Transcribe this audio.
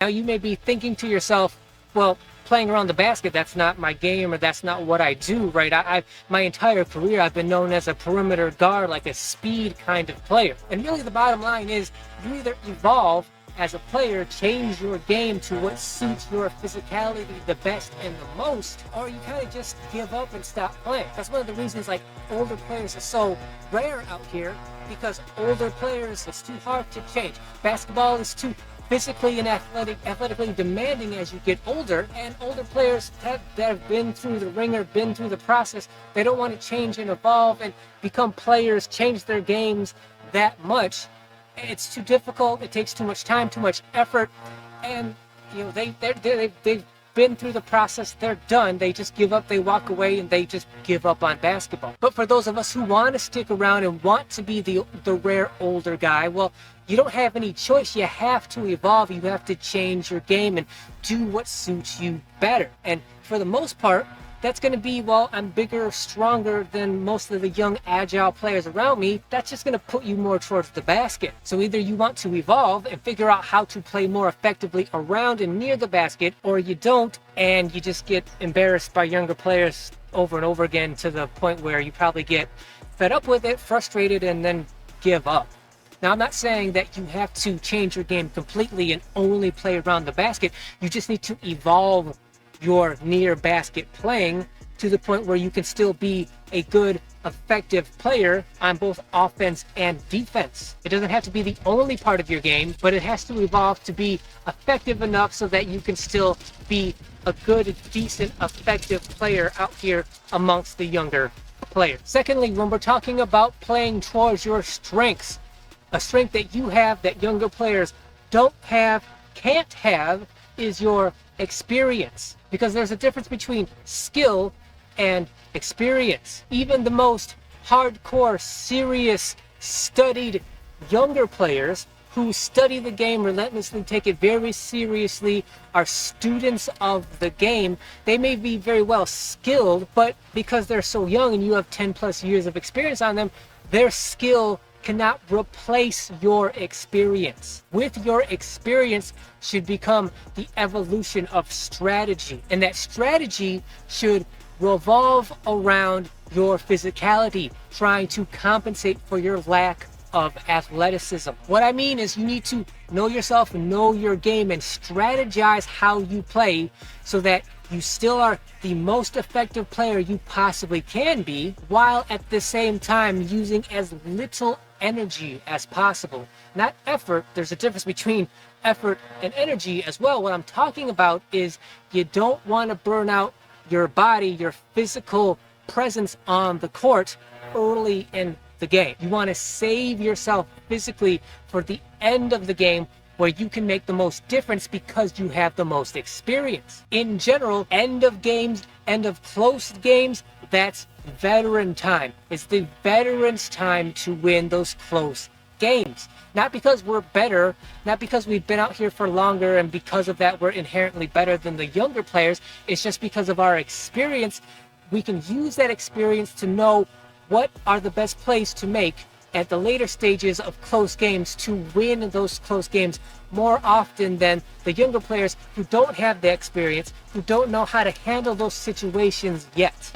Now you may be thinking to yourself, well, playing around the basket, that's not my game, or that's not what I do, right? My entire career, I've been known as a perimeter guard, like a speed kind of player. And really the bottom line is, you either evolve as a player, change your game to what suits your physicality the best and the most, or you kind of just give up and stop playing. That's one of the reasons like older players are so rare out here, because older players, it's too hard to change. Basketball is too physically and athletically demanding as you get older, and older players that have been through the ringer, been through the process, they don't want to change and evolve and become players, change their games that much. It's too difficult, it takes too much time, too much effort, and you know they've been through the process, they're done, they just give up, they walk away, and they just give up on basketball. But for those of us who want to stick around and want to be the rare older guy, well, you don't have any choice. You have to evolve, you have to change your game and do what suits you better. And for the most part, that's going to be, well, I'm bigger, stronger than most of the young, agile players around me. That's just going to put you more towards the basket. So either you want to evolve and figure out how to play more effectively around and near the basket, or you don't, and you just get embarrassed by younger players over and over again to the point where you probably get fed up with it, frustrated, and then give up. Now, I'm not saying that you have to change your game completely and only play around the basket. You just need to evolve your near basket playing to the point where you can still be a good, effective player on both offense and defense. It doesn't have to be the only part of your game, but it has to evolve to be effective enough so that you can still be a good, decent, effective player out here amongst the younger players. Secondly, when we're talking about playing towards your strengths, a strength that you have that younger players don't have, can't have, is your experience. Because there's a difference between skill and experience. Even the most hardcore, serious, studied younger players who study the game relentlessly, take it very seriously, are students of the game, they may be very well skilled, but because they're so young and you have 10 plus years of experience on them, their skill cannot replace your experience. With your experience should become the evolution of strategy, and that strategy should revolve around your physicality, trying to compensate for your lack of athleticism. What I mean is, you need to know yourself, know your game, and strategize how you play so that you still are the most effective player you possibly can be, while at the same time using as little energy as possible. Not effort. There's a difference between effort and energy as well. What I'm talking about is, you don't want to burn out your body, your physical presence on the court early in the game. You want to save yourself physically for the end of the game, where you can make the most difference because you have the most experience. In general, end of games, end of close games, that's veteran time. It's the veterans' time to win those close games. Not because we're better, not because we've been out here for longer and because of that we're inherently better than the younger players. It's just because of our experience. We can use that experience to know what are the best plays to make at the later stages of close games to win those close games more often than the younger players who don't have the experience, who don't know how to handle those situations yet.